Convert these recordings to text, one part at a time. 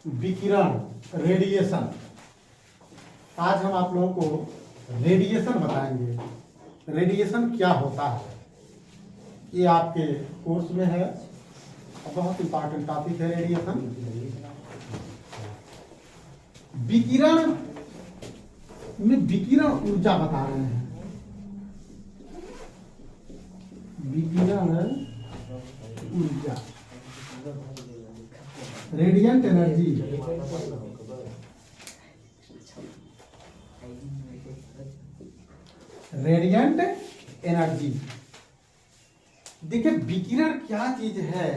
विकिरण, रेडिएशन। आज हम आप लोगों को रेडिएशन बताएंगे। रेडिएशन क्या होता है, ये आपके कोर्स में है और बहुत इंपॉर्टेंट टॉपिक है रेडिएशन। विकिरण में विकिरण ऊर्जा बता रहे हैं। विकिरण ऊर्जा, रेडिएंट एनर्जी। Radiant energy. देखिए विकिरण क्या चीज है।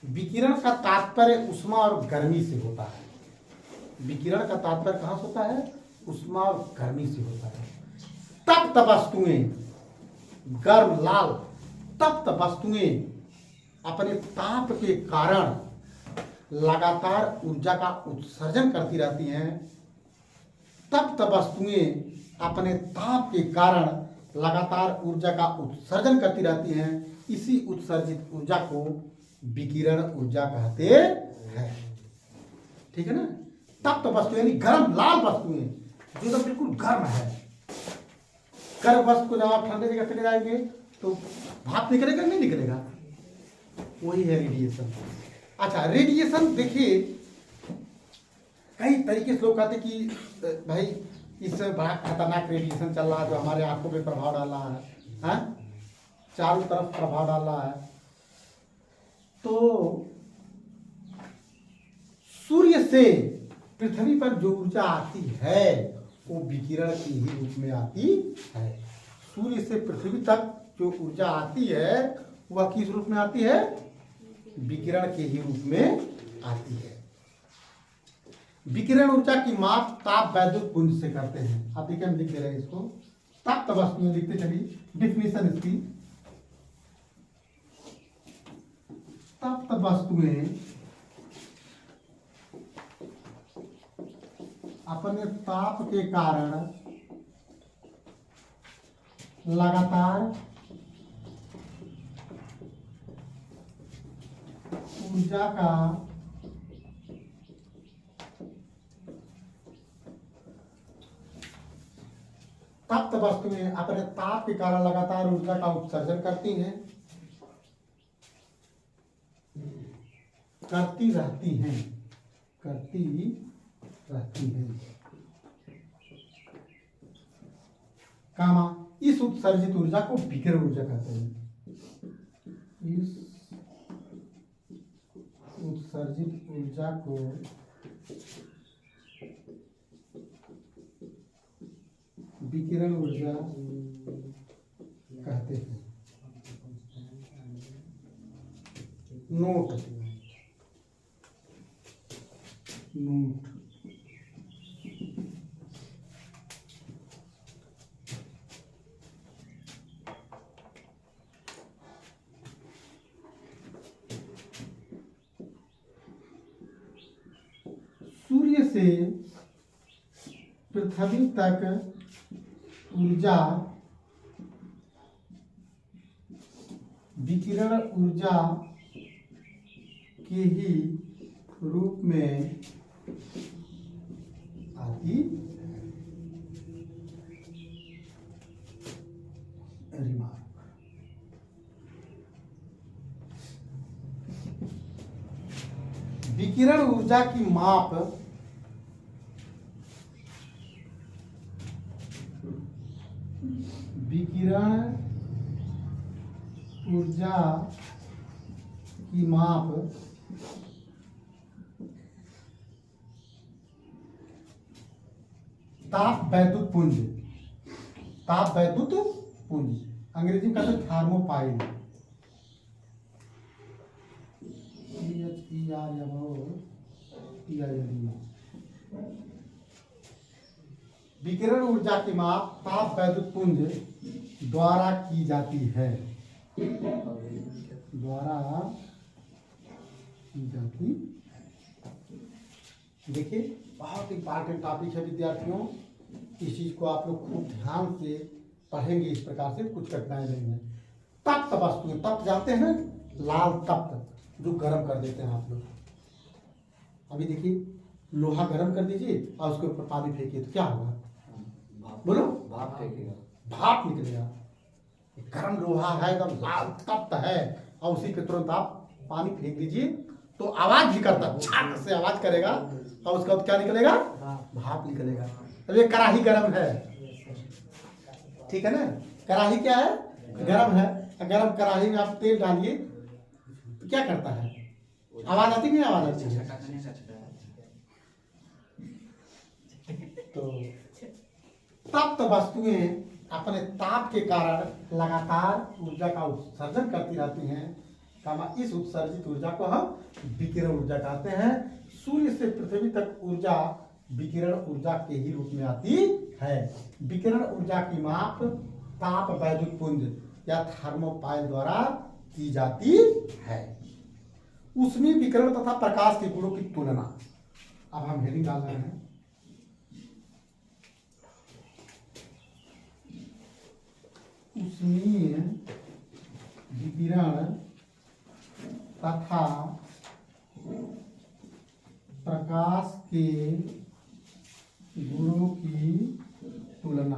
विकिरण का तात्पर्य उष्मा और गर्मी से होता है। विकिरण का तात्पर्य कहां से होता है? उष्मा और गर्मी से होता है। तप्त वस्तुएं, गर्म लाल तप्त वस्तुएं अपने ताप के कारण लगातार ऊर्जा का उत्सर्जन करती रहती हैं। तप्त वस्तुएं अपने ताप के कारण लगातार ऊर्जा का उत्सर्जन करती रहती हैं। इसी उत्सर्जित ऊर्जा को विकिरण ऊर्जा कहते हैं। ठीक है ना। तप्त वस्तु यानी गर्म लाल वस्तुएं जो तो बिल्कुल गर्म है। गर्म वस्तु को जब आप ठंडे जगह चले जाएंगे तो भाप निकलेगा नहीं निकलेगा, वही है रेडिएशन। अच्छा, रेडिएशन देखिए कई तरीके से लोग कहते कि भाई इस बड़ा खतरनाक रेडिएशन चल रहा है जो हमारे आंखों पे प्रभाव डाल रहा है, हाँ? चारों तरफ प्रभाव डाल रहा है। तो सूर्य से पृथ्वी पर जो ऊर्जा आती है वो विकिरण के ही रूप में आती है। सूर्य से पृथ्वी तक जो ऊर्जा आती है वह किस रूप में आती है? विकिरण के ही रूप में आती है। विकिरण ऊर्जा की माप ताप वैद्युत पुंज से करते हैं। आप देखिए हम लिख दे रहे हैं इसको, ताप वस्तु में लिखते चलिए डिफिनेशन इसकी। तप्त वस्तुएं अपने ताप के कारण लगातार ऊर्जा का तप्त वस्तुएं अपने ताप के कारण लगातार ऊर्जा का उत्सर्जन करती हैं, करती रहती हैं। कामा इस उत्सर्जित ऊर्जा को विकिरण ऊर्जा कहते हैं। इस उत्सर्जित ऊर्जा को विकिरण ऊर्जा कहते हैं। नोट सूर्य से पृथ्वी तक ऊर्जा विकिरण ऊर्जा के ही रूप में आती विकिरण ऊर्जा की माप विकिरण ऊर्जा की माप ताप वैद्युत पुंज, ताप वैद्युत पुंज अंग्रेजी में कहते हैं थर्मोपाइल। विकिरण ऊर्जा की माप ताप वैद्युत पुंज द्वारा की जाती है। देखिए बहुत इंपॉर्टेंट टॉपिक है विद्यार्थियों। इस चीज को आप लोग खूब ध्यान से पढ़ेंगे, इस प्रकार से कुछ कठिनाई नहीं है। तप्त वस्तुएं, तप्त जानते हैं ना, लाल तप्त जो गर्म कर देते हैं आप लोग। अभी देखिए, लोहा गर्म कर दीजिए और उसके ऊपर पानी फेंकिए तो क्या होगा? बोलो। भाप फेंकेगा। भाप निकलेगा। गर्म लोहा है, एकदम लाल तप्त है, और उसी पे तुरंत आप पानी फेंक दीजिए तो आवाज भी करता, छाक से आवाज करेगा, और उसके बाद क्या निकलेगा? भाप निकलेगा। अब ये कढ़ाई गर्म है, ठीक है ना? कढ़ाई क्या है? गर्म है। गर्म कढ़ाई में आप तेल डालिए तो क्या करता है? आवाज आती नहीं? आवाज आती है। तो तप्त वस्तुएं अपने ताप के कारण लगातार ऊर्जा का उत्सर्जन करती रहती हैं। इस उत्सर्जित ऊर्जा को हम विकिरण ऊर्जा कहते हैं। सूर्य से पृथ्वी तक ऊर्जा विकिरण ऊर्जा के ही रूप में आती है। विकिरण ऊर्जा की माप ताप वैद्युत पुंज या थर्मोपाइल द्वारा की जाती है। ऊष्मीय विकिरण तथा प्रकाश के गुणों की तुलना। अब हम हेडिंग डाल रहे हैं, ऊष्मीय विकिरण तथा प्रकाश के गुणों की तुलना।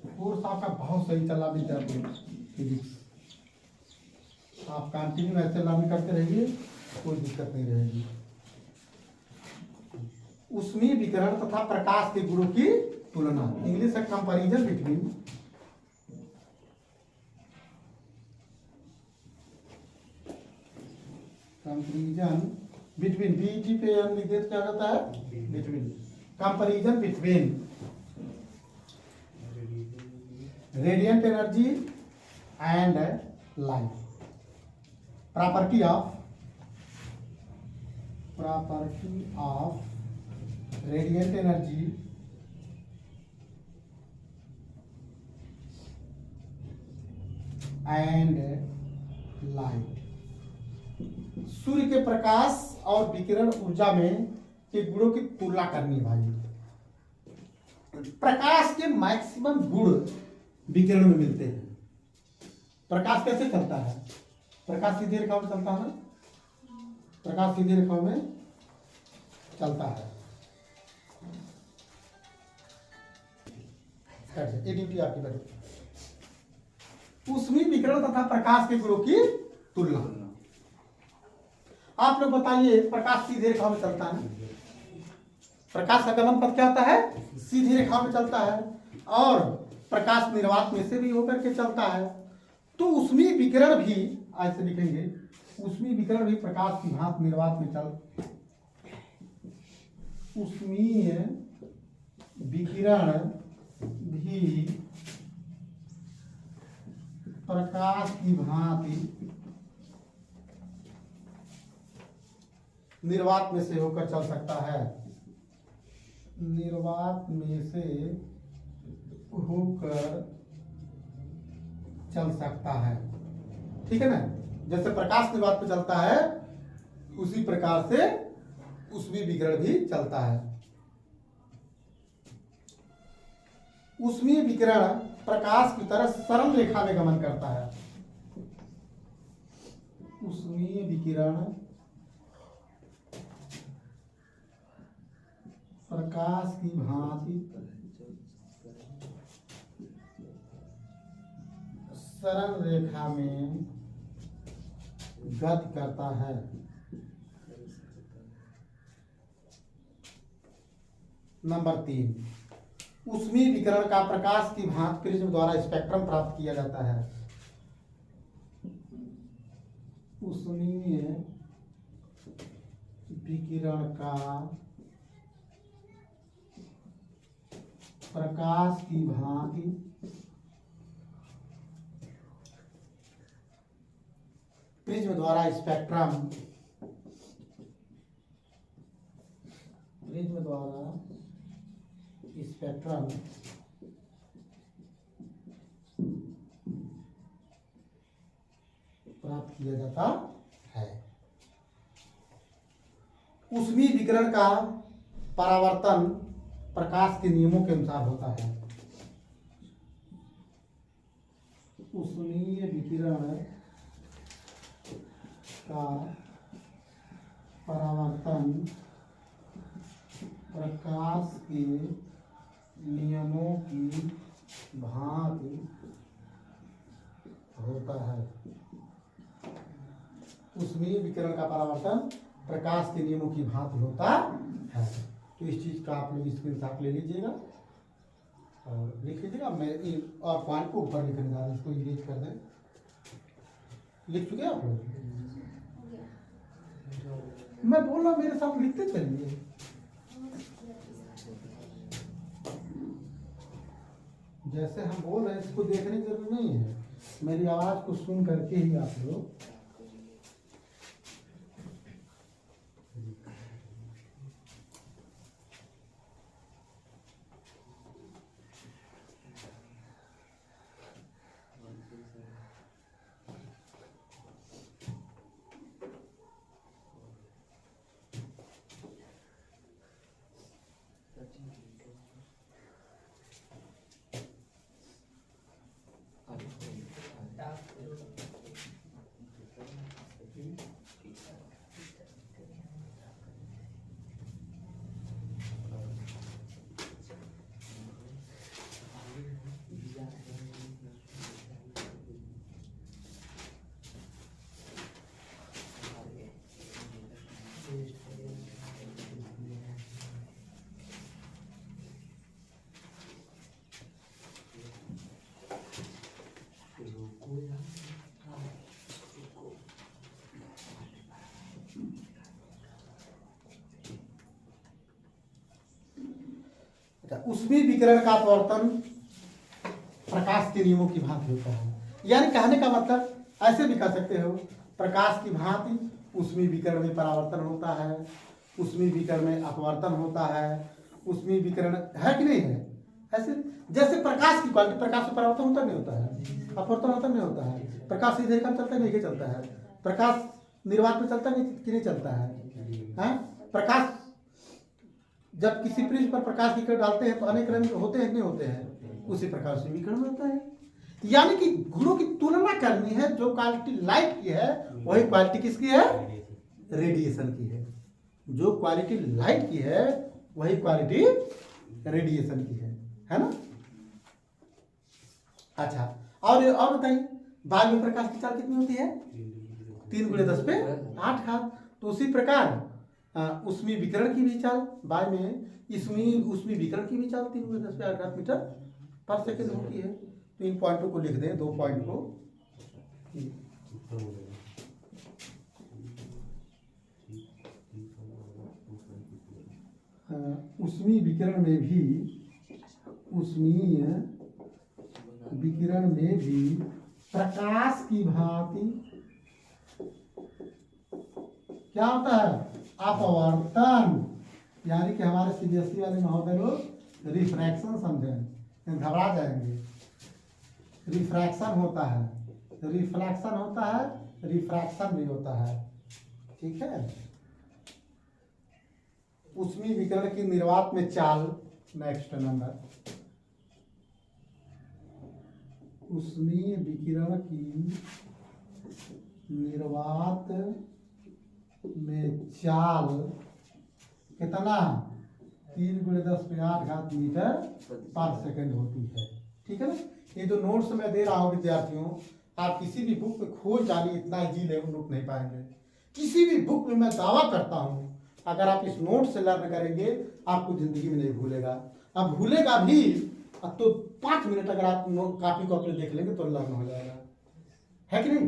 कोर्स आपका बहुत सही चला विद्यार्थी फिजिक्स, आप कंटिन्यू ऐसे लागू करते रहिए, कोई दिक्कत नहीं रहेगी। ऊष्मीय विकिरण तथा प्रकाश के गुणों की तुलना, इंग्लिश है कंपैरिजन बिटवीन बीटी पे हम लिख देते क्या होता है? Between. Comparison between radiant energy and light. Property of radiant energy and light. सूर्य के प्रकाश और विकिरण ऊर्जा में के गुणों की तुलना करनी है भाई। प्रकाश के मैक्सिमम गुण विकिरण में मिलते हैं। प्रकाश कैसे चलता है? प्रकाश सीधी रेखा में चलता है ना? प्रकाश सीधी रेखा में चलता है। ये ड्यूटी आपकी बनी। ऊष्मीय विकिरण तथा प्रकाश के गुणों की तुलना। आप लोग बताइए, प्रकाश सीधी रेखा में चलता है, प्रकाश का गमन पथ क्या होता है? सीधी रेखा में चलता है, और प्रकाश निर्वात में से भी होकर के चलता है। तो ऊष्मीय विकिरण भी ऐसे लिखेंगे, ऊष्मीय विकिरण भी प्रकाश की भांति निर्वात में चल। ऊष्मीय विकिरण भी प्रकाश की भांति निर्वात में से होकर चल सकता है। निर्वात में से होकर चल सकता है, ठीक है ना? जैसे प्रकाश निर्वात पे चलता है, उसी प्रकार से ऊष्मीय विकिरण भी चलता है। ऊष्मीय विकिरण प्रकाश की तरह सरल रेखा में गमन करता है। ऊष्मीय विकिरण प्रकाश की भांति सरल रेखा में गति करता है। नंबर 3, ऊष्मीय विकिरण का प्रकाश की भांति प्रिज्म द्वारा स्पेक्ट्रम प्राप्त किया जाता है। ऊष्मीय विकिरण का प्रकाश की भांति प्रिज्म द्वारा स्पेक्ट्रम प्राप्त किया जाता है। ऊष्मीय विकिरण का परावर्तन प्रकाश के नियमों के अनुसार होता है। ऊष्मीय विकिरण का परावर्तन प्रकाश के नियमों की भांति होता है। ऊष्मीय विकिरण का परावर्तन प्रकाश के नियमों की भांति होता है। तो इस चीज का आप लोग स्क्रीनशॉट ले लीजिएगा और लिख लीजिएगा। मैं और पॉइंट को ऊपर लिखने जा रहा हूँ, इसको इरेज कर दें। लिख चुके आप लोग? मैं बोल रहा हूँ मेरे साथ लिखते चलिए। जैसे हम बोल रहे हैं इसको देखने की जरूरत नहीं है, मेरी आवाज को सुन करके ही आप लोग ऊष्मीय विकिरण का अपवर्तन प्रकाश के नियमों की भांति होता है। यानी कहने का मतलब ऐसे भी कह सकते हो, प्रकाश की भांति ऊष्मीय विकिरण में परावर्तन होता है, ऊष्मीय विकिरण में अपवर्तन होता है। ऊष्मीय विकिरण है कि नहीं है? ऐसे जैसे प्रकाश की क्वालिटी, प्रकाश में परावर्तन होता नहीं होता है, अपवर्तन होता नहीं होता है। प्रकाश इधर का चलता नहीं चलता है, प्रकाश निर्वात में चलता नहीं कि नहीं चलता है, हैं? प्रकाश जब किसी पृष्ठ पर प्रकाश की किरण डालते हैं तो अनेक रंग होते हैं नहीं होते हैं, उसी प्रकार से विकिरण होता है। यानी कि गुणों की तुलना करनी है, जो क्वालिटी लाइट की है वही क्वालिटी किसकी है? रेडिएशन की है। जो क्वालिटी लाइट की है वही क्वालिटी रेडिएशन की है ना? अच्छा, और बताइए, बाघ में प्रकाश की चाल कितनी होती है? 3 × 10⁸ तो उसी प्रकार ऊष्मीय विकिरण की भी चाल वायु में ऊष्मीय विकिरण की भी चाल 3 × 10⁸ मीटर/सेकंड होती है। तो इन पॉइंटों को लिख दें, 2 पॉइंट को। ऊष्मीय विकिरण में भी प्रकाश की भांति क्या होता है? अपवर्तन। यानी कि हमारे सीबीएसई वाले महोदय लोग रिफ्रैक्शन समझें, घबरा जाएंगे। रिफ्रैक्शन होता है, रिफ्लेक्शन होता है, रिफ्रैक्शन भी होता है, ठीक है? ऊष्मीय विकिरण की निर्वात में चाल, नेक्स्ट नंबर, ऊष्मीय विकिरण की निर्वात में चाल कितना? 3 × 10⁸ मीटर/सेकंड होती है, ठीक है ना? ये जो नोट्स मैं दे रहा हूँ विद्यार्थियों, आप किसी भी बुक में खोज डालिए, इतना इजी लेवल नोट नहीं पाएंगे। किसी भी बुक में मैं दावा करता हूँ, अगर आप इस नोट से लर्न करेंगे आपको जिंदगी में नहीं भूलेगा। अब भूलेगा भी तो 5 मिनट अगर आप कॉपी को अपने देख लेंगे तो लर्न हो जाएगा, है कि नहीं?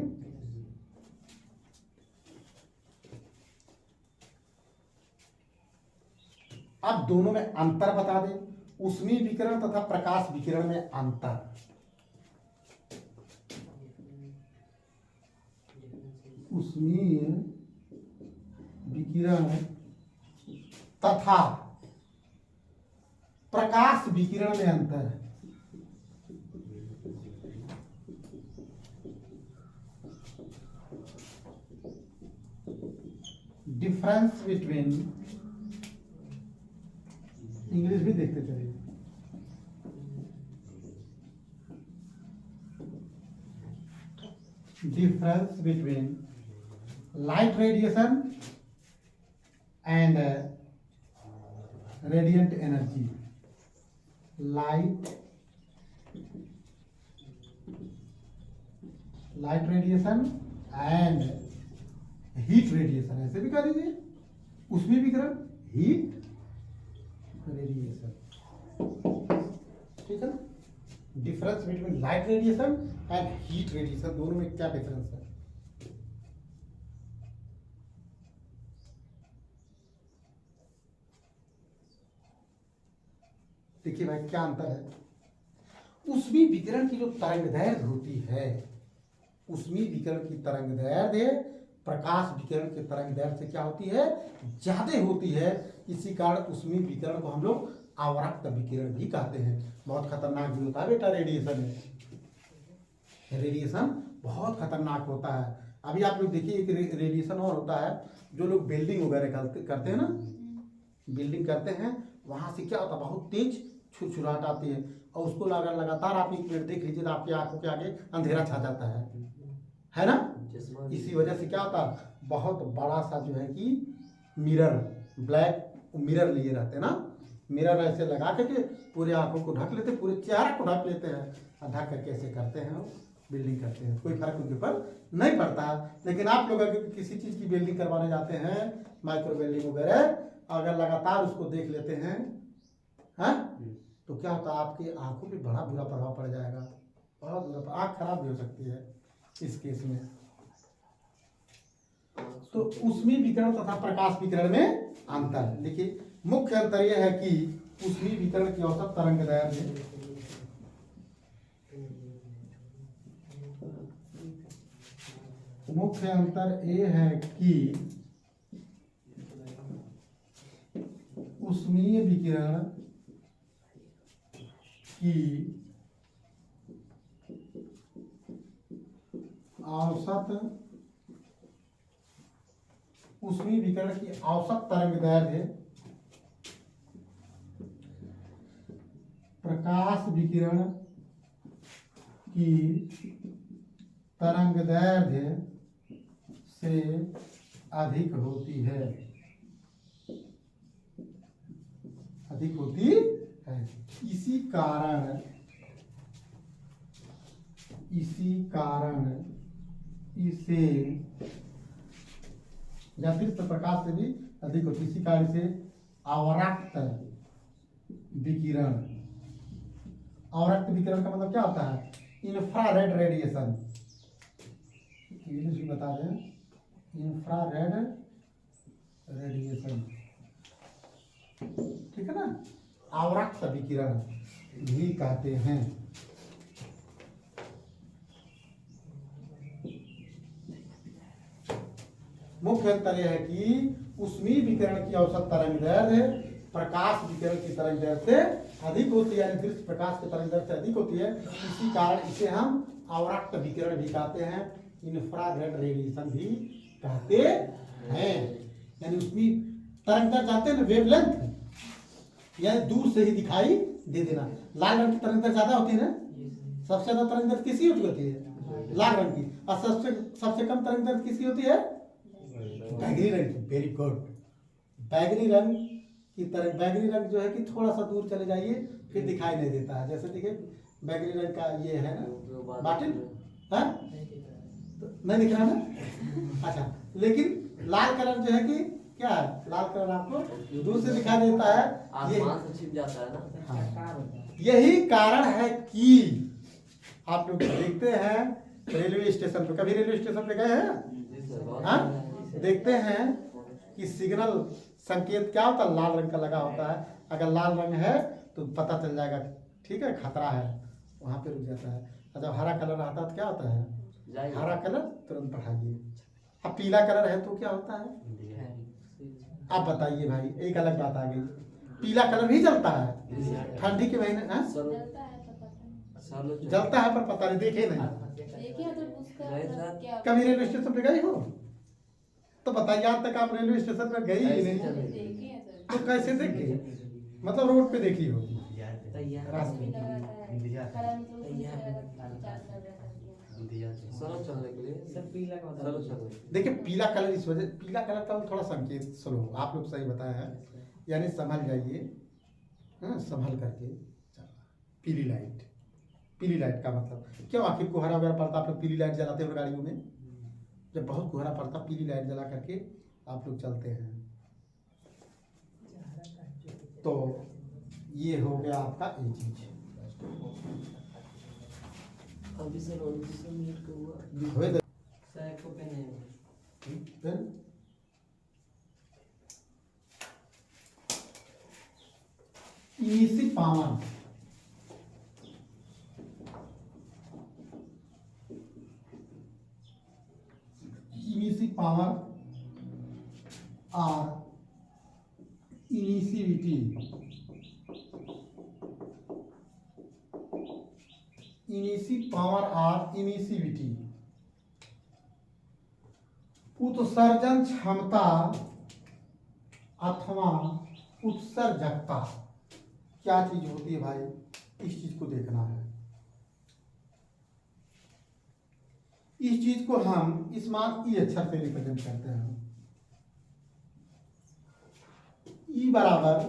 अब दोनों में अंतर बता दें, ऊष्मीय विकिरण तथा प्रकाश विकिरण में अंतर। ऊष्मीय विकिरण तथा प्रकाश विकिरण में अंतर है। डिफरेंस बिटवीन, इंग्लिश भी देखते चलिए, difference between light radiation and radiant energy. Light radiation and heat radiation, ऐसे भी कर लीजिए, उसमें विकिरण हीट रेडिएशन, ठीक है ना। Difference between light radiation and heat radiation, दोनों में क्या डिफरेंस है? देखिए भाई क्या अंतर है। उसमें विकिरण की जो तरंगदैर्घ्य होती है, उसमें विकिरण की तरंगदैर्घ्य प्रकाश विकिरण के तरंगदैर्घ्य से क्या होती है, ज्यादा होती है। इसी कारण उसमें विकिरण को हम लोग अवरक्त विकिरण भी कहते हैं। बहुत खतरनाक भी होता है बेटा रेडिएशन है, रेडिएशन बहुत खतरनाक होता है। अभी आप लोग देखिए एक रेडिएशन और होता है, जो लोग बिल्डिंग वगैरह करते हैं ना, बिल्डिंग करते हैं, वहां से क्या होता है, बहुत तेज छुरछुराहट आती है, और उसको अगर लगातार आप एक मिनट देख लीजिए तो आपकी आंखों के आगे अंधेरा छा जाता है ना। इसी वजह से क्या होता है, बहुत बड़ा सा जो है कि मिरर, ब्लैक मिरर लिए रहते हैं ना, मिरर ऐसे लगा करके पूरे आंखों को ढक लेते हैं, पूरे चेहरे को ढक लेते हैं, और ढक करके ऐसे करते हैं, बिल्डिंग करते हैं, कोई फर्क उनके ऊपर नहीं पड़ता। लेकिन आप लोग अगर किसी चीज की बिल्डिंग करवाने जाते हैं, माइक्रो बिल्डिंग वगैरह, अगर लगातार उसको देख लेते हैं, हाँ, तो क्या होता है, आपकी आंखों पे बड़ा बुरा प्रभाव पड़ जाएगा, बहुत बुरा, आंख खराब भी हो सकती है इस केस में। तो उसमें विकिरण तथा प्रकाश विकिरण में अंतर है। देखिए मुख्य अंतर यह है कि उसमें विकिरण की औसत तरंगदैर्घ्य मुख्य अंतर यह है कि उसमें विकिरण की औसत, उसमें विकिरण की औसत तरंगदैर्घ्य प्रकाश विकिरण की तरंगदैर्घ्य से अधिक होती है, अधिक होती है। इसी कारण इसे या फिर प्रकाश से भी अधिक होती है, इसी कारण से अवरक्त विकिरण, अवरक्त विकिरण का मतलब क्या होता है, इंफ्रारेड रेडिएशन, इंग्लिश भी बता रहे हैं, इंफ्रारेड रेडिएशन, ठीक है ना, अवरक्त विकिरण भी कहते हैं। मुख्य अंतर यह है कि उसमें विकिरण की औसत तरंगदैर्घ्य प्रकाश विकिरण की तरंगदैर्घ्य से अधिक होती है, यानी दृश्य प्रकाश की तरंगदैर्घ्य से अधिक होती है। इसी कारण इसे हम अवरक्त विकिरण भी कहते हैं, इंफ्रारेड रेडिएशन भी कहते हैं। यानी उसमें तरंगदैर्घ्य चाहते हैं ना, वेवलेंथ, यानी दूर से ही दिखाई दे देना। लाल रंग की तरंगदैर्घ्य ज्यादा होती है ना, सबसे ज्यादा तरंगदैर्घ्य किसी होती है, लाल रंग की, और सबसे कम तरंगदैर्घ्य किसी होती है, बैगनी रंग की। Very good. बैगनी रंग की तरह, बैगनी रंग जो है कि थोड़ा सा दूर चले जाइए फिर दिखाई नहीं देता है। जैसे देखिए बैगनी रंग का ये है ना बाटिल, हाँ तो नहीं दिख रहा ना, अच्छा। लेकिन लाल कलर जो है कि क्या है, लाल कलर आपको दूर से दिखाई देता है, आसमान से छिप जाता है ना। हाँ। यही कारण है कि आप लोग देखते हैं रेलवे स्टेशन पे, कभी रेलवे स्टेशन पे गए हैं, हाँ, देखते हैं कि सिग्नल संकेत क्या होता है, लाल रंग का लगा होता है। अगर लाल रंग है तो पता चल जाएगा ठीक है खतरा है, वहां पे रुक जाता है। और जब हरा कलर आता है तो क्या होता है, हरा कलर तुरंत बढ़ाइए। अब पीला कलर है तो क्या होता है, आप बताइए भाई, एक अलग बात आ गई, पीला कलर भी जलता है ठंडी के महीने, जलता है पर पता नहीं, देखे नहीं, कभी रेलवे स्टेशन पे गई हो तो बताइए, आज तक आप रेलवे स्टेशन पे गई ही नहीं तो कैसे देखे, मतलब रोड पे देखी हो, दिया सरल चलने के लिए सर पीला का बता सरल दीजिए। चलने के लिए। देखिए पीला कलर इस वजह, पीला कलर का थोड़ा संकेत स्लो, आप लोग सही बताया है, यानी संभल जाइए, हाँ संभल करके चलना। पीली लाइट, पीली लाइट का मतलब क्यों, आखिर कोहरा वगैरह पड़ता आप लोग पीली लाइट जलाते हो गाड़ियों में, जब बहुत कोहरा पड़ता पीली लाइट जला करके आप लोग चलते हैं। तो ये हो गया आपका ये चीज। अभी सर 29 मिनट का हुआ हुए तो सर को पे नहीं फिर इसी पावर, इसी पावर और इनिशिविटी, इनिशी पावर और इनिशिविटी, उत्सर्जन क्षमता अथवा उत्सर्जकता क्या चीज होती है भाई, इस चीज को देखना है। इस चीज को हम स्मॉल ई अक्षर से रिप्रेजेंट करते हैं। ई बराबर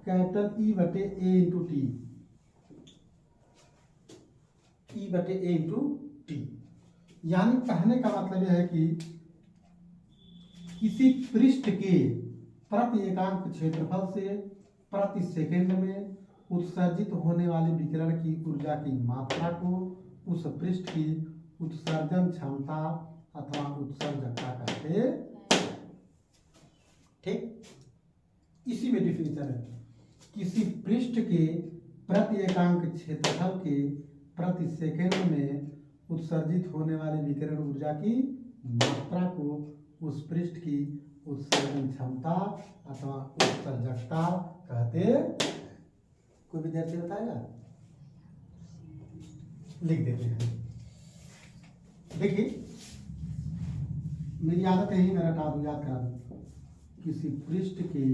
कैपिटल ई बटे ए इंटू टी, ई बटे ए इंटू टी। यानी कहने का मतलब यह है कि किसी पृष्ठ के प्रति एकांक क्षेत्रफल से प्रति सेकंड में उत्सर्जित होने वाले विकिरण की ऊर्जा की मात्रा को उस पृष्ठ की उत्सर्जन क्षमता अथवा उत्सर्जकता कहते हैं। ठीक, इसी में डिफिनेशन है, किसी पृष्ठ के प्रति एकांक क्षेत्रफल के प्रति सेकंड में उत्सर्जित होने वाले विकिरण ऊर्जा की मात्रा को उस पृष्ठ की उत्सर्जन क्षमता अथवा उत्सर्जकता कहते हैं। कोई विद्यार्थी बताएगा, लिख देते हैं। देखिए मेरी आदत है ही, मेरा टाप याद करा दूं, किसी पृष्ठ के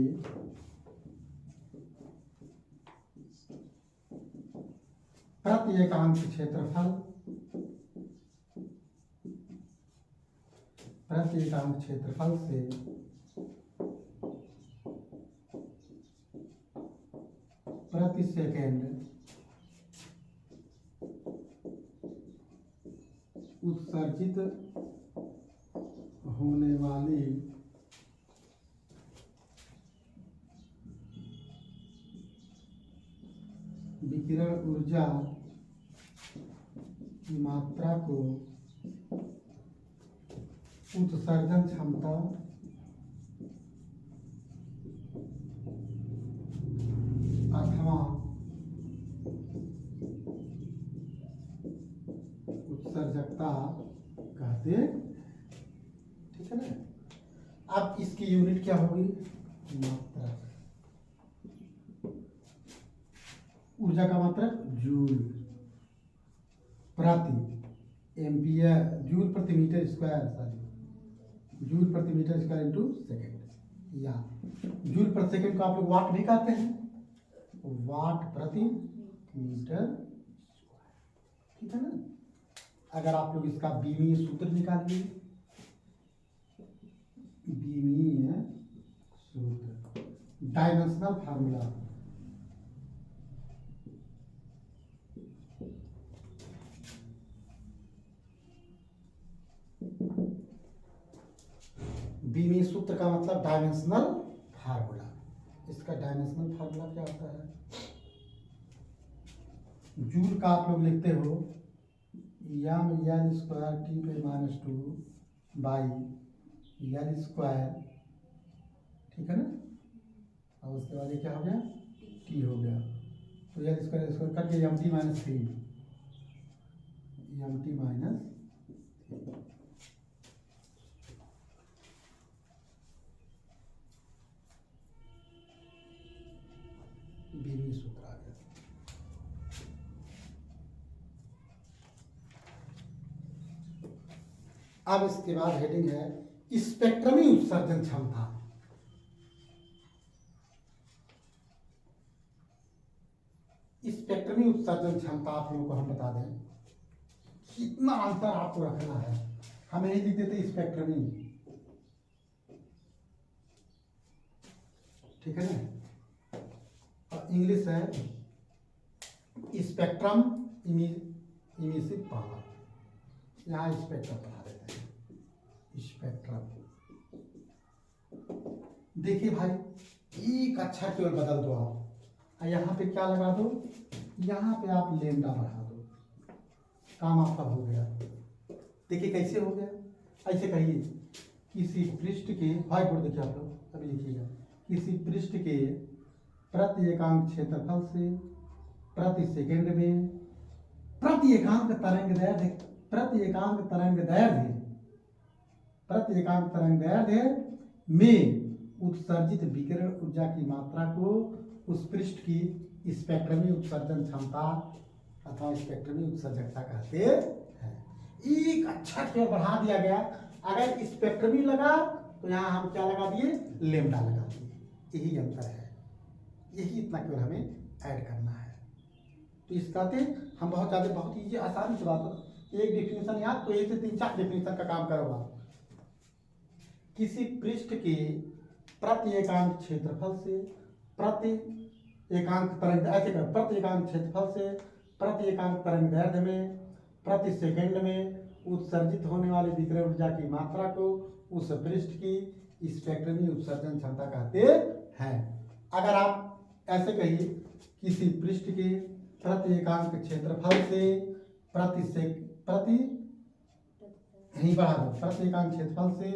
प्रति एकांक क्षेत्रफल, प्रति एकांक क्षेत्रफल से प्रति सेकंड उत्सर्जित होने वाली विकिरण ऊर्जा की मात्रा को उत्सर्जन क्षमता अथवा उत्सर्जकता कहते, ठीक है ना। अब इसकी यूनिट क्या होगी, मात्रा, ऊर्जा का मात्रक जूल प्रति एम्पियर, जूल प्रति मीटर स्क्वायर, सॉरी जूल प्रति मीटर स्क्वायर इंटू सेकेंड, या जूल प्रति सेकेंड को आप लोग वाट भी कहते हैं, वाट प्रति मीटर स्क्वायर, ठीक है ना। अगर आप लोग इसका बीमीय सूत्र निकालिए, बीमीय सूत्र, डायमेंशनल फार्मूला, बीमीय सूत्र का मतलब डायमेंशनल फार्मूला। इसका डायमेंशनल फार्मूला क्या होता है, जूल का आप लोग लिखते हो यम एल स्क्वायर टी पे माइनस 2 बाई एल स्क्वायर, ठीक है ना। और उसके बाद ये क्या हो गया, टी हो गया, तो एल स्क्वायर स्क्वायर करके M T minus 3, M T minus, बीमी सूत्र आ गया। अब इसके बाद हेडिंग है स्पेक्ट्रमी उत्सर्जन क्षमता। स्पेक्ट्रमी उत्सर्जन क्षमता आप लोगों को हम बता दें, कितना आंसर आपको रखना है। हम यही लिख देते स्पेक्ट्रमी, ठीक है ना। और इंग्लिश है स्पेक्ट्रम इमिसिव पावर, यहाँ स्पेक्ट्रम बना देते हैं स्पेक्ट्रम। देखिए भाई, एक अक्षर केवल बदल दो आप, और यहाँ पे क्या लगा दो, यहाँ पे आप लेमडा बढ़ा दो, काम आपका हो गया। देखिए कैसे हो गया, ऐसे कहिए किसी पृष्ठ के, व्हाइट बोर्ड देखिए आप लोग अभी लिखिएगा, किसी पृष्ठ के प्रति एकांक क्षेत्रफल से प्रति सेकंड में प्रति एकांक तरंग दैर्ध्य, प्रति एकांक तरंग दैर्ध्य, प्रति एकांक तरंग दैर्ध्य में उत्सर्जित विकिरण ऊर्जा की मात्रा को उस पृष्ठ की स्पेक्ट्रमी उत्सर्जन क्षमता अथवा स्पेक्ट्रमी उत्सर्जकता कहते हैं। एक अक्षर के बढ़ा दिया गया, अगर स्पेक्ट्रमी लगा तो यहाँ हम क्या लगा दिए, लेमडा लगा दिए, यही अंतर है। यही इतना केवल हमें ऐड करना है। तो इस कहते हम बहुत ज़्यादा बहुत ईजी आसानी से बात, एक डेफिनेशन याद, तो एक से 3-4 डेफिनेशन का काम करो आप। किसी पृष्ठ के प्रति एकांक क्षेत्रफल से प्रति एकांक तरंग, ऐसे कर, प्रति एकांक क्षेत्रफल से प्रति एकांक तरंग दैर्ध्य में प्रति सेकंड में उत्सर्जित होने वाली विकिरण ऊर्जा की मात्रा को उस पृष्ठ की स्पेक्ट्रमी उत्सर्जन क्षमता कहते हैं। अगर आप ऐसे कहिए, किसी पृष्ठ के प्रति एकांक क्षेत्रफल से प्रति यही बढ़ा दो, प्रति एकांक क्षेत्रफल से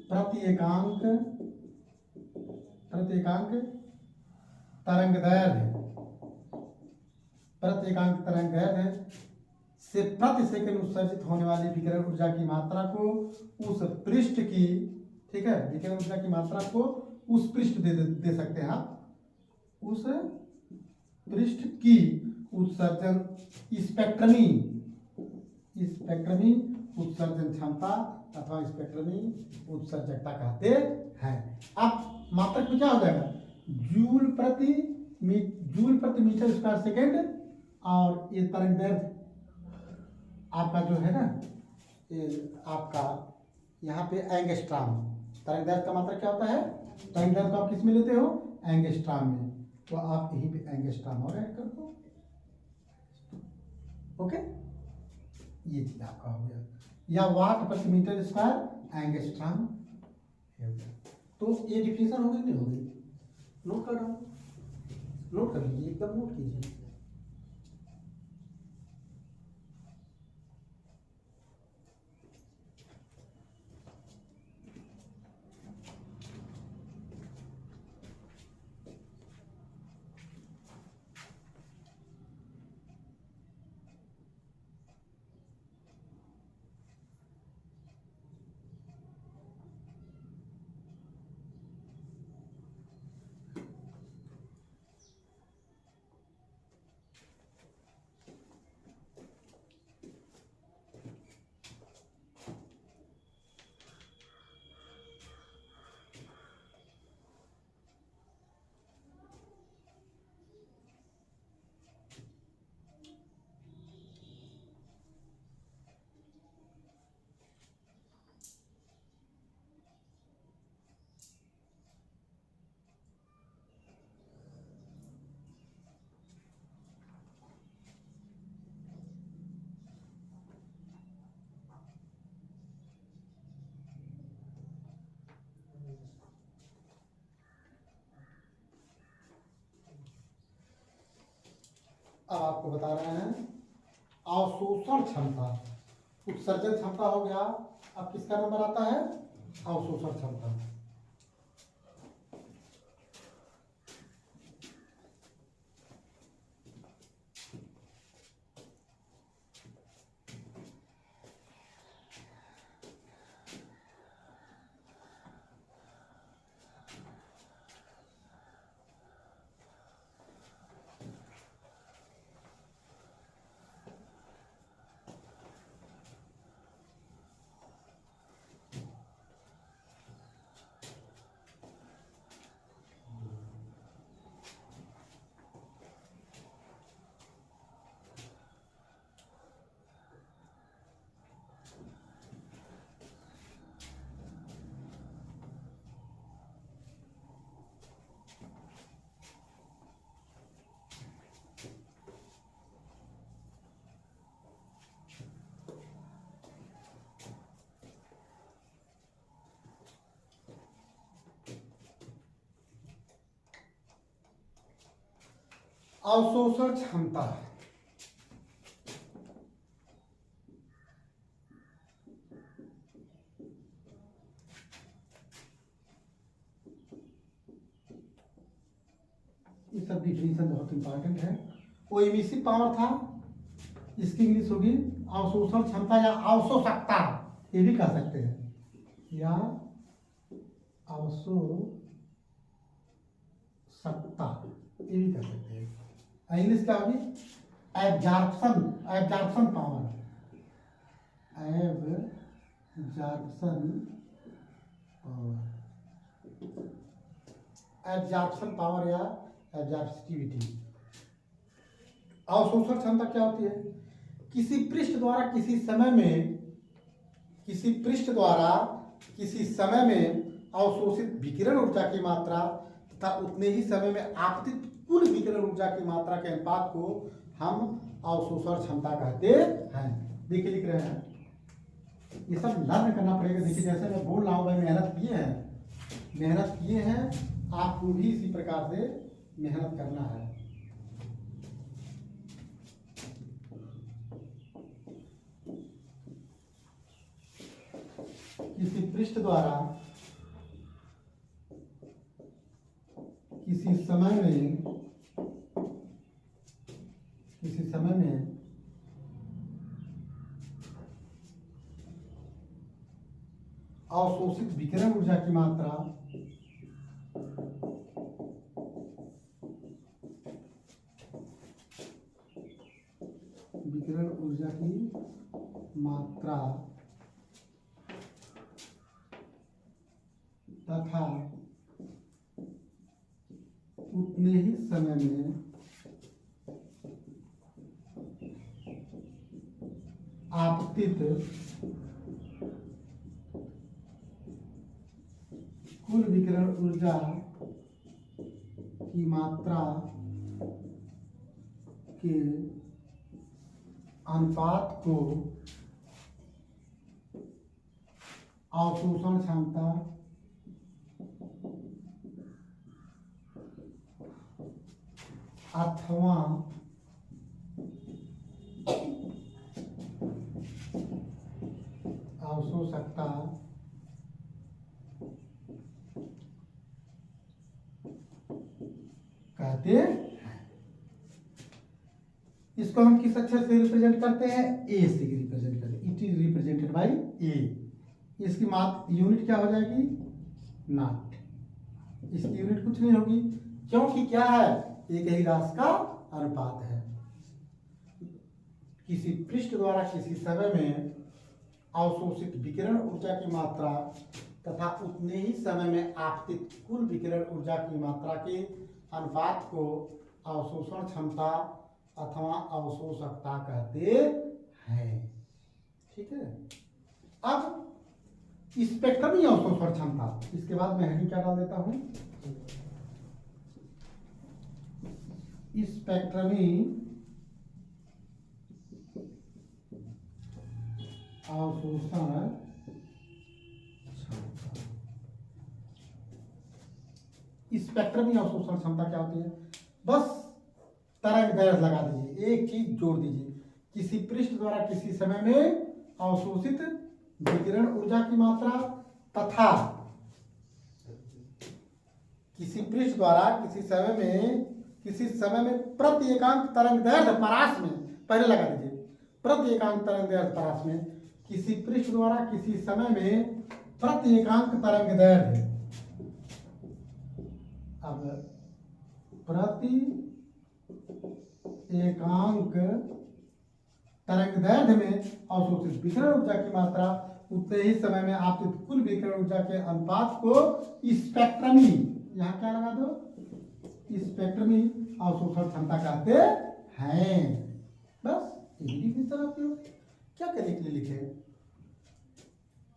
प्रति एकांक तरंग दैर्ध्य, प्रति एकांक तरंग दैर्ध्य से प्रति सेकंड उत्सर्जित होने वाली विकिरण ऊर्जा की मात्रा को उस पृष्ठ की, ठीक है, विकिरण ऊर्जा की मात्रा को उस पृष्ठ दे सकते हैं आप, उस पृष्ठ की उत्सर्जन स्पेक्ट्रमी उत्सर्जन क्षमता अथवा स्पेक्ट्रमी उत्सर्जकता कहते हैं। अब मात्रक में क्या हो जाएगा, जूल प्रति मीटर स्क्वायर सेकेंड, और ये तरंग दैर्ध्य आपका जो है ना, ये आपका यहाँ पे एंगस्ट्राम, तरंग दैर्ध्य का मात्रक क्या होता है, तरंग दैर्ध्य को आप किस में लेते हो, एंगस्ट्राम में, तो आप यहीं पे एंगस्ट्राम और ऐड कर दो। ओके, ये चीज आपका हो गया, या वाट प्रति मीटर स्क्वायर एंगस्ट्राम। तो ये डिफिनेशन हो गई, नहीं हो गई, नोट कर रहा हूँ, नोट कर लीजिए, एकदम नोट कीजिए। अब आपको बता रहे हैं अवशोषण क्षमता, उत्सर्जन क्षमता हो गया, अब किसका नंबर आता है, अवशोषण क्षमता। अवशोषण क्षमता ये सब डिफिनीशन बहुत इंपॉर्टेंट है। वो एमिसिव पावर था, इसकी इंग्लिश होगी अवशोषण क्षमता या अवशोषकता, ये भी कह सकते हैं, या अवशोषकता ये भी कह सकते हैं। इंग्लिश क्या होगी absorption, absorption power, absorption power, absorption power या एब्जॉर्प्टिविटी। अवशोषण क्षमता क्या होती है? किसी पृष्ठ द्वारा किसी समय में, किसी पृष्ठ द्वारा किसी समय में अवशोषित विकिरण ऊर्जा की मात्रा तथा उतने ही समय में आपतित कुल विकिरण ऊर्जा की मात्रा के अनुपात को हम अवशोषण क्षमता कहते हैं। देखिए लिख रहे हैं, ये सब लर्न करना पड़ेगा। देखिए जैसे मैं बोल रहा हूँ भाई, मेहनत किए हैं, आपको भी इसी प्रकार से मेहनत करना है। किसी पृष्ठ द्वारा किसी समय में अवशोषित विकिरण ऊर्जा की मात्रा तथा उतने ही समय में आपतित कुल विकिरण ऊर्जा की मात्रा के अनुपात को अवशोषण क्षमता अथवा अवशोषकता कहते हैं। इसको हम किस अक्षर से रिप्रेजेंट करते हैं? ए से रिप्रेजेंट करते हैं। इट इज रिप्रेजेंटेड बाय ए। इसकी यूनिट क्या हो जाएगी? नॉट। इसकी यूनिट कुछ नहीं होगी, क्योंकि क्या है, एक ही राशि का अनुपात है। किसी पृष्ठ द्वारा किसी समय में अवशोषित विकिरण ऊर्जा की मात्रा तथा उतने ही समय में आपतित कुल विकिरण ऊर्जा की मात्रा के अनुपात को अवशोषण क्षमता अथवा अवशोषकता कहते हैं। ठीक है। अब स्पेक्ट्रमी अवशोषण क्षमता, इसके बाद मैं हेडिंग क्या डाल देता हूं, स्पेक्ट्रमी अवशोषण क्षमता। स्पेक्ट्रमी अवशोषण क्षमता क्या होती है? बस तरंग दैर्घ्य लगा दीजिए, एक चीज जोड़ दीजिए, किसी पृष्ठ द्वारा किसी समय में अवशोषित विकिरण ऊर्जा की मात्रा तथा किसी पृष्ठ द्वारा किसी समय में प्रति एकांक तरंग दैर्घ्य परास में, पहले लगा दीजिए, प्रति एकांक तरंग दैर्घ्य परास में किसी पृष्ठ द्वारा किसी समय में प्रति एकांक तरंग दैर्घ्य, अब प्रति एकांक तरंग दैर्घ्य में अवशोषित विकिरण ऊर्जा की मात्रा उतने ही समय में आपतित कुल विकिरण ऊर्जा के अनुपात को स्पेक्ट्रमी, यहां क्या लगा दो, स्पेक्ट्रमी अवशोषण क्षमता कहते हैं। बस यही डिफिनेशन आपकी हो। क्या करने के लिए लिखे,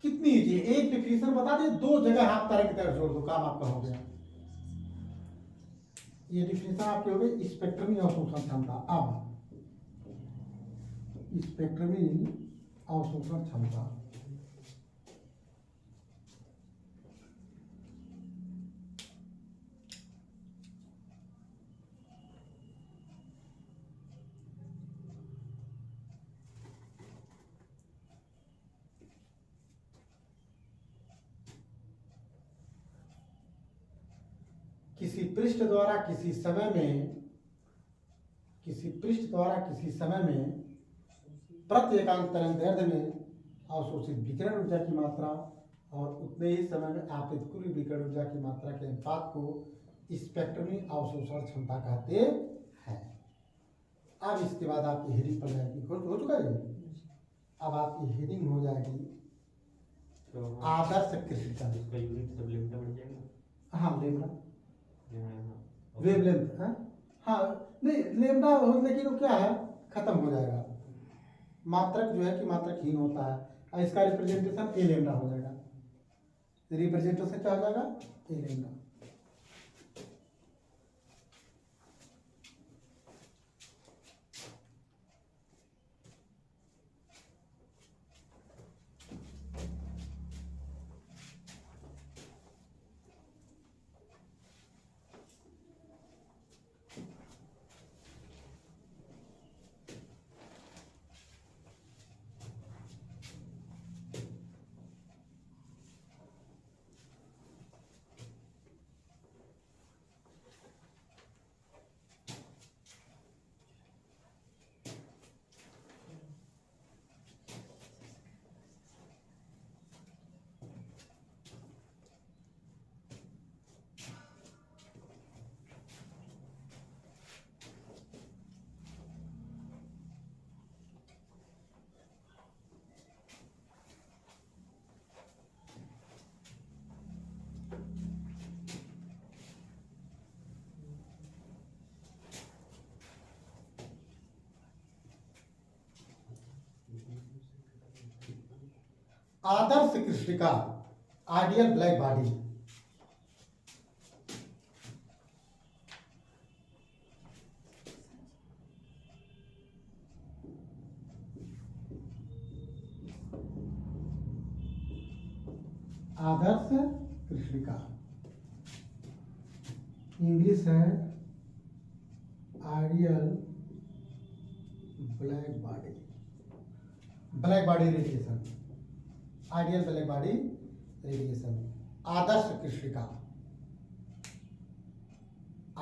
कितनी इजी, एक डिफिनेशन बता दिए, दो जगह आप तरंग दैर्घ्य जोड़ दो, काम आपका हो गया। ये डिफिनेशन आपके हो गए स्पेक्ट्रमी अवशोषण क्षमता। अब स्पेक्ट्रमी अवशोषण क्षमता, किसी पृष्ठ द्वारा किसी समय में प्रत्येकांक तरंग दैर्ध्य में अवशोषित विकिरण ऊर्जा की मात्रा और उतने ही समय में आपतित कुल विकिरण ऊर्जा की मात्रा के अनुपात को स्पेक्ट्रमी अवशोषण क्षमता कहते हैं। अब इसके बाद आपकी हेडिंग पड़ जाएगी, हो चुका है। अब आपकी हेडिंग हो जाएगी तो आदर्श कृष्णिका। इसका यूनिट सब लेमडा बन जाएगा। हाँ लेमडा यहाँ वेवलेंथ है। हाँ नहीं लेमडा लेकिन वो क्या है खत्म हो जाएगा। मात्रक जो है कि मात्रकहीन होता है और इसका रिप्रेजेंटेशन ए लेमडा हो जाएगा। रिप्रेजेंटेशन क्या हो जाएगा ए लेमडा। आदर्श कृष्णिका आइडियल ब्लैक बॉडी। आदर्श कृष्णिका इंग्लिश है ideal black body. Black body radiation, ideal black body radiation. आदर्श कृष्णिका।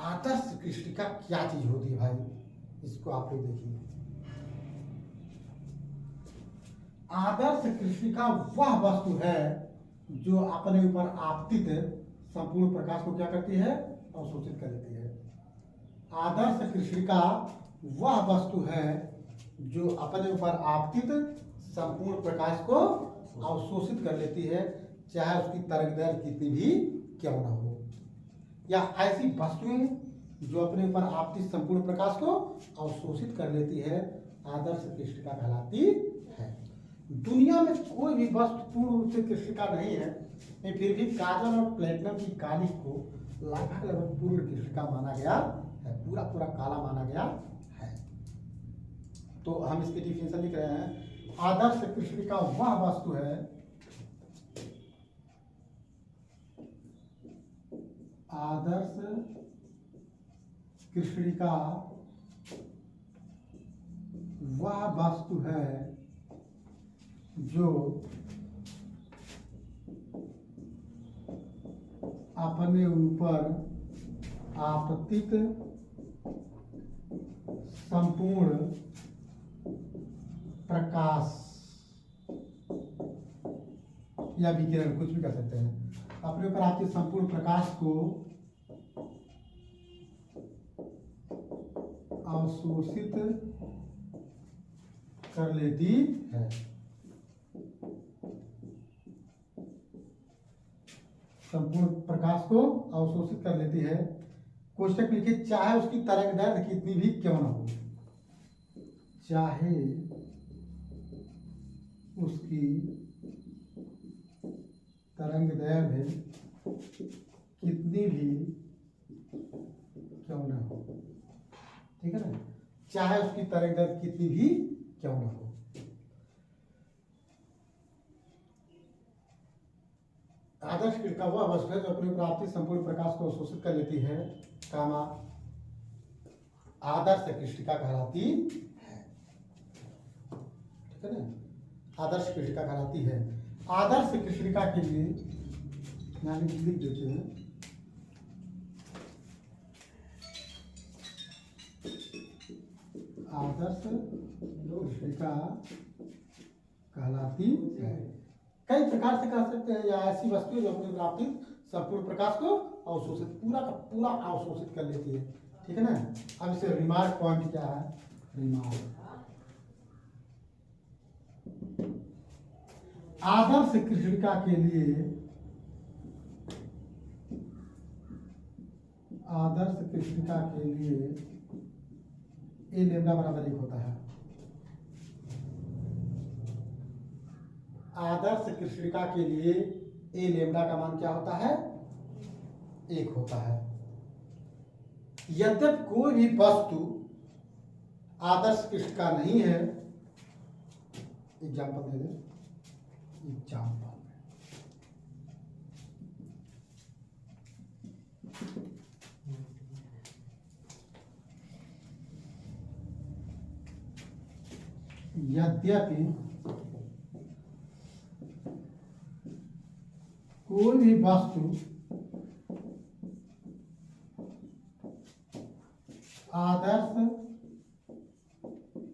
आदर्श कृष्णिका क्या चीज होती है भाई, इसको आप लोग देखिए। आदर्श कृष्णिका वह वस्तु है जो अपने ऊपर आपतित संपूर्ण प्रकाश को क्या करती है, अवशोषित कर लेती है। आदर्श कृष्णिका वह वस्तु है जो अपने ऊपर आपतित संपूर्ण प्रकाश को अवशोषित कर लेती है, चाहे उसकी तरंगदैर्घ्य कितनी भी क्यों ना हो। या ऐसी वस्तुएं जो अपने ऊपर आपतित संपूर्ण प्रकाश को अवशोषित कर लेती है, आदर्श कृष्णिका कहलाती है। दुनिया में कोई भी वस्तु पूर्ण रूप से कृष्णिका नहीं है, लेकिन फिर भी काजल और प्लेटिनम की काली को लगभग पूर्ण कृष्णिका माना गया है, पूरा पूरा काला माना गया है। तो हम इसकी डिफिनेशन लिख रहे हैं। आदर्श कृष्णिका वह वस्तु है आदर्श कृष्णिका वह वस्तु है जो अपने ऊपर आपतित संपूर्ण प्रकाश या विकिरण, कुछ भी कर सकते हैं, अपने ऊपर आपतित संपूर्ण प्रकाश को अवशोषित कर लेती है। संपूर्ण प्रकाश को अवशोषित कर लेती है। कोष्टक लिखिए, चाहे उसकी तरंगदैर्घ्य कितनी भी क्यों न हो, चाहे उसकी तरंगदैर्घ्य कितनी भी क्यों न हो। ठीक है ना, चाहे उसकी तरंगदैर्घ्य कितनी भी क्यों न हो। आदर्श कृष्णिका वह वस्तु है जो अपनी प्राप्ति संपूर्ण प्रकाश को अवशोषित कर लेती है, कामा आदर्श कृष्णिका कहलाती है। ठीक है ना, आदर्श कृष्णिका कहलाती है। आदर्श कृष्णिका के लिए यानी लिख देते हैं, आदर्श कृष्णिका कहलाती है। कई प्रकार से कह सकते हैं, या ऐसी वस्तु जो अपने प्राप्तिक संपूर्ण प्रकाश को अवशोषित पूरा का पूरा अवशोषित कर लेती है। ठीक है ना। अब इसे रिमार्क पॉइंट क्या है? रिमार्क आदर्श कृष्णिका के लिए, आदर्श कृष्णिका के लिए ए लेमडा बराबर 1 होता है। आदर्श कृष्णिका के लिए ए लेमडा का मान क्या होता है? 1 होता है। यद्यपि कोई भी वस्तु आदर्श कृष्णिका नहीं है, एग्जाम्पल दे दें, एग्जाम्पल यद्यपि कोई भी वस्तु आदर्श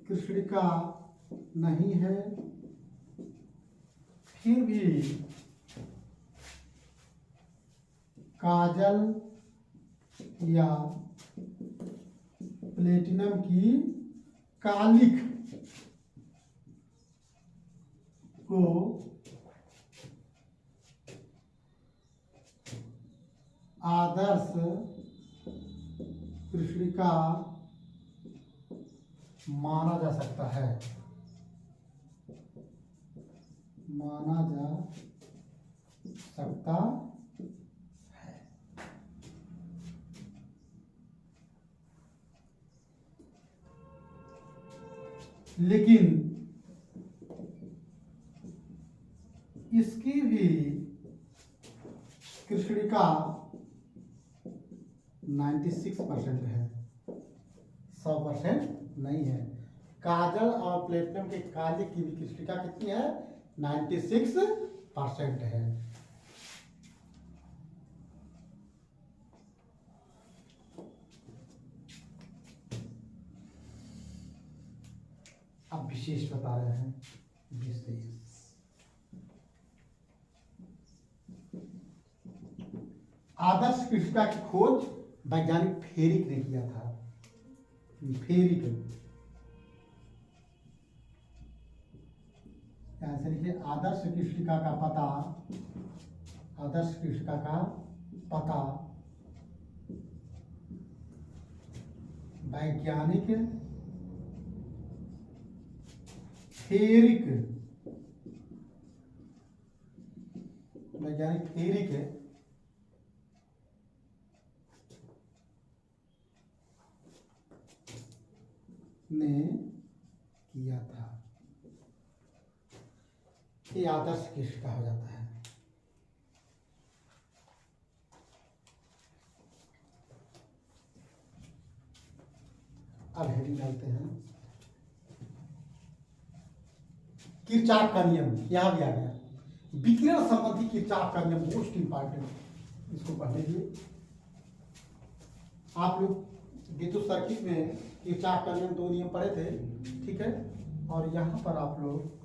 कृष्णिका नहीं है, फिर भी काजल या प्लेटिनम की कालिख को आदर्श कृष्णिका माना जा सकता है, माना जा सकता है। लेकिन इसकी भी कृष्णिका 96% है, 100% नहीं है। काजल और प्लेटिनम के कालिख की भी कृष्णिका कितनी है? 96% है। अब विशेष बता रहे हैं, विशेष आदर्श कृष्णिका की खोज वैज्ञानिक फेरिक ने किया था। फेरिक ऐसे लिखिए, आदर्श कृष्णिका का पता, आदर्श कृष्णिका का पता वैज्ञानिक फेरिक, वैज्ञानिक फेरिक ने किया था। ये आदर्श कृष्णिका हो जाता है। अब हेडिंग डालते हैं, किरचॉफ का नियम। यहां भी आ गया विकिरण संबंधी किरचॉफ का नियम, मोस्ट इंपॉर्टेंट। इसको पढ़ लीजिए आप लोग। विद्युत सर्किट में किरचॉफ का नियम 2 नियम पढ़े थे, ठीक है। और यहां पर आप लोग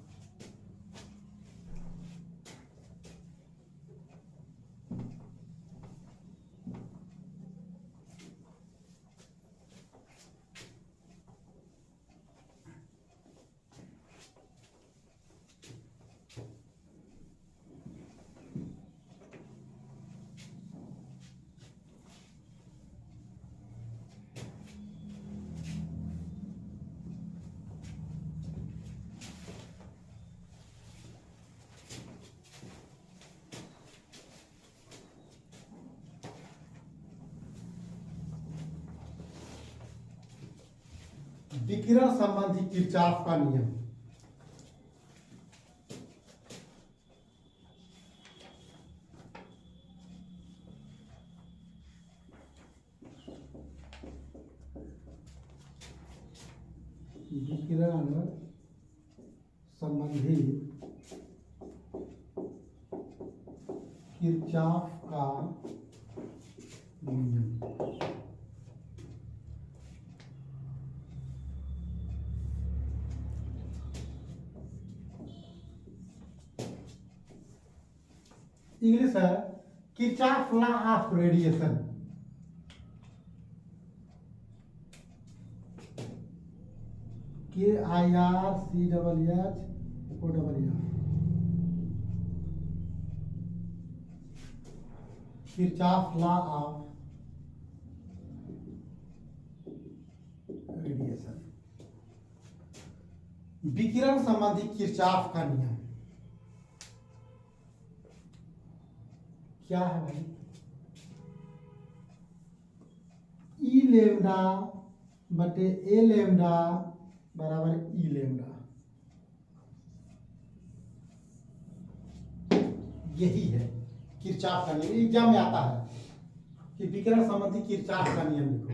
विकिरण संबंधी किरचॉफ का नियम। विकिरण संबंधी किरचॉफ का नियम। इंग्लिश है Kirchhoff law of radiation. KIRCHHOWR, Kirchhoff law of radiation, विकिरण संबंधी किरचॉफ का नियम क्या है भाई? ई लेमडा बटे ए लेमडा बराबर ई लेमडा, यही है किरचॉफ का नियम। एग्जाम में आता है कि विकिरण संबंधी किरचॉफ का नियम लिखो।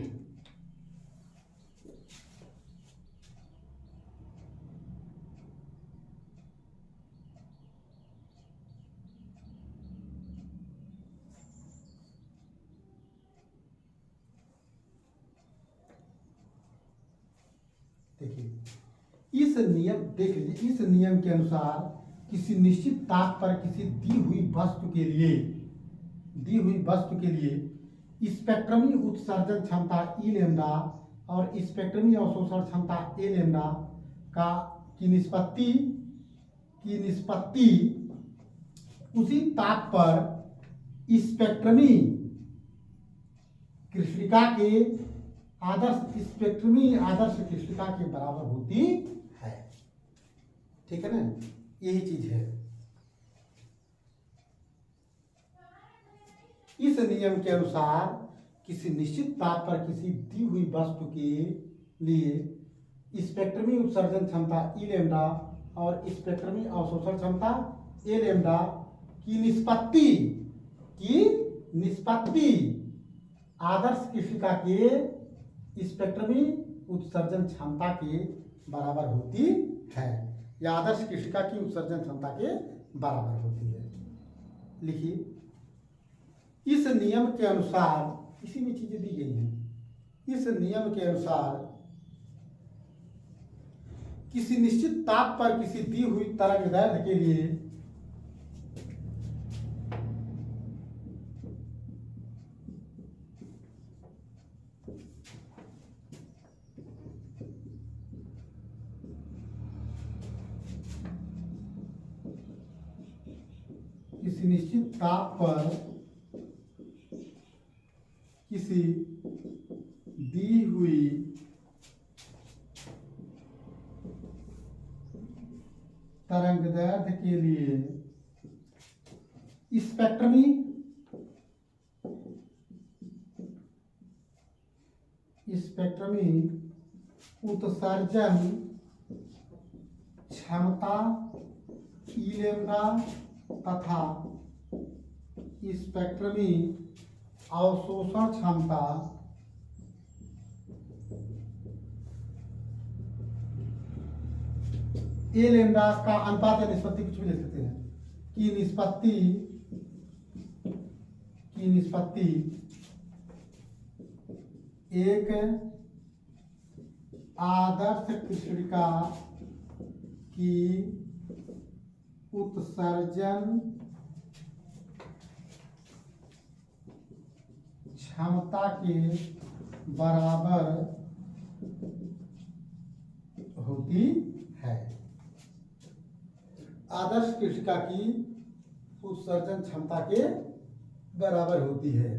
देखिए इस नियम, देख लीजिए, इस नियम के अनुसार किसी निश्चित ताप पर किसी दी हुई वस्तु के लिए स्पेक्ट्रमी उत्सर्जन क्षमता ई लेमडा और स्पेक्ट्रमी अवशोषण क्षमता ए लेमडा की निष्पत्ति उसी ताप पर स्पेक्ट्रमी कृष्णिका के आदर्श कृष्णिका के बराबर होती है। ठीक है ना, यही चीज है। इस नियम के अनुसार किसी निश्चित ताप पर किसी दी हुई वस्तु के लिए स्पेक्ट्रमी उत्सर्जन क्षमता ई लेमडा और स्पेक्ट्रमी अवशोषण क्षमता ए लेमडा की निष्पत्ति आदर्श कृष्णिका के स्पेक्ट्रमी उत्सर्जन क्षमता के बराबर होती है, या आदर्श कृष्णिका की उत्सर्जन क्षमता के बराबर होती है। लिखिए, इस नियम के अनुसार, इसी में चीजें दी गई हैं, इस नियम के अनुसार किसी निश्चित ताप पर किसी दी हुई तरंगदैर्घ्य के लिए किसी निश्चित ताप पर किसी दी हुई तरंगदैर्घ्य के लिए स्पेक्ट्रमी उत्सर्जन क्षमता ई लेमडा तथा स्पेक्ट्रमी अवशोषण क्षमता ए लेमडा का अनुपात या निष्पत्ति कुछ भी ले सकते हैं, की निष्पत्ति एक आदर्श कृष्णिका की उत्सर्जन क्षमता के बराबर होती है। आदर्श कृष्णिका की उत्सर्जन क्षमता के बराबर होती है।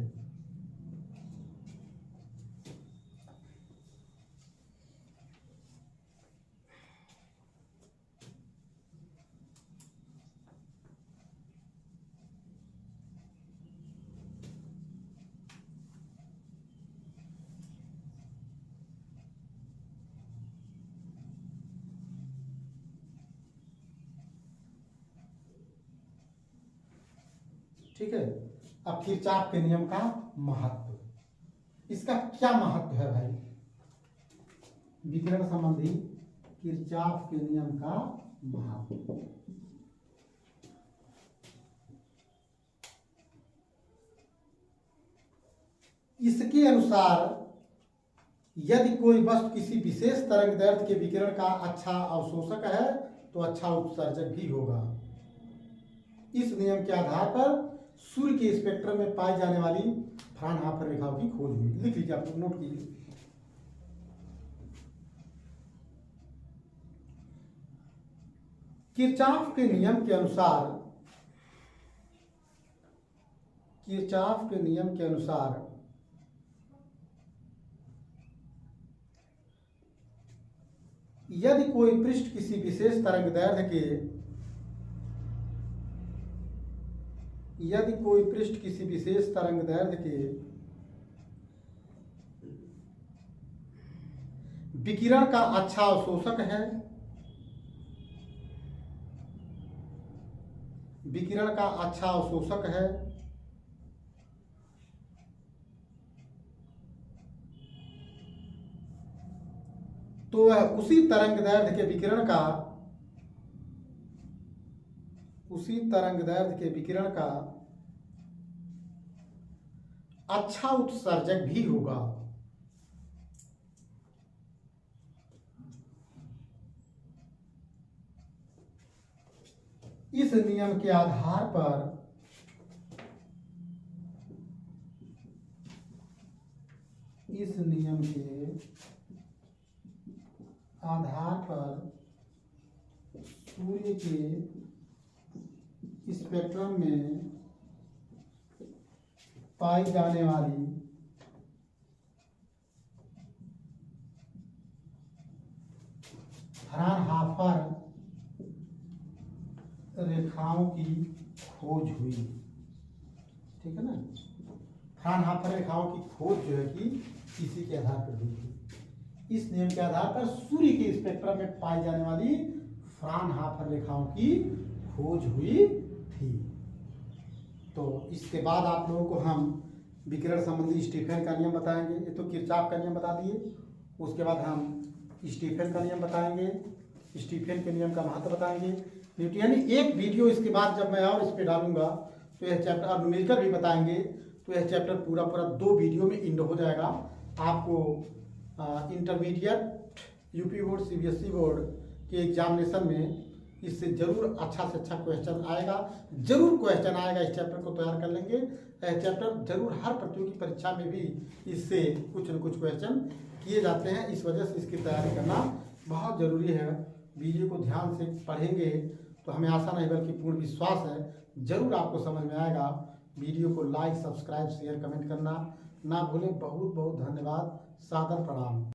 ठीक है। अब किरचॉफ के नियम का महत्व, इसका क्या महत्व है भाई? विकिरण संबंधी किरचॉफ के नियम का महत्व, इसके अनुसार यदि कोई वस्तु किसी विशेष तरंगदैर्घ्य के विकिरण का अच्छा अवशोषक है तो अच्छा उत्सर्जक भी होगा। इस नियम के आधार पर सूर्य के स्पेक्ट्रम में पाई जाने वाली फ्राउनहोफर रेखाओं की खोज हुई। लिख लीजिए, आप लोग नोट कीजिए। किरचॉफ के नियम के अनुसार, किरचॉफ के नियम के अनुसार यदि कोई पृष्ठ किसी विशेष तरंगदैर्घ्य के, यदि कोई पृष्ठ किसी विशेष तरंगदैर्घ्य के विकिरण का अच्छा अवशोषक है, विकिरण का अच्छा अवशोषक है, तो वह उसी तरंगदैर्घ्य के विकिरण का, उसी तरंगदैर्घ्य के विकिरण का अच्छा उत्सर्जक भी होगा। इस नियम के आधार पर इस नियम के आधार पर सूर्य के स्पेक्ट्रम में पाई जाने वाली फ्राउनहोफर रेखाओं की खोज हुई। ठीक है ना, फ्राउनहोफर रेखाओं की खोज जो है कि इसी के आधार पर हुई थी। इस नियम के आधार पर सूर्य के स्पेक्ट्रम में पाई जाने वाली फ्राउनहोफर रेखाओं की खोज हुई थी। तो इसके बाद आप लोगों को हम विकिरण संबंधी स्टीफन का नियम बताएंगे। ये तो किरचॉफ का नियम बता दिए। उसके बाद हम स्टीफन का नियम बताएंगे, स्टीफन के नियम का महत्व बताएंगे। न्यूटनियन एक वीडियो इसके बाद जब मैं और इस पर डालूंगा तो यह चैप्टर, और न्यूमेरिकल भी बताएंगे, तो यह चैप्टर पूरा पूरा 2 वीडियो में इंड हो जाएगा। आपको intermediate UP board, CBSE board के एग्जामिनेशन में इससे जरूर अच्छा से अच्छा क्वेश्चन आएगा, जरूर क्वेश्चन आएगा। इस चैप्टर को तैयार कर लेंगे। यह चैप्टर जरूर हर प्रतियोगी परीक्षा में भी इससे कुछ न कुछ क्वेश्चन किए जाते हैं। इस वजह से इसकी तैयारी करना बहुत ज़रूरी है। वीडियो को ध्यान से पढ़ेंगे तो हमें आशा नहीं बल्कि पूर्ण विश्वास है जरूर आपको समझ में आएगा। वीडियो को लाइक, सब्सक्राइब, शेयर, कमेंट करना ना भूलें। बहुत बहुत धन्यवाद। सादर प्रणाम।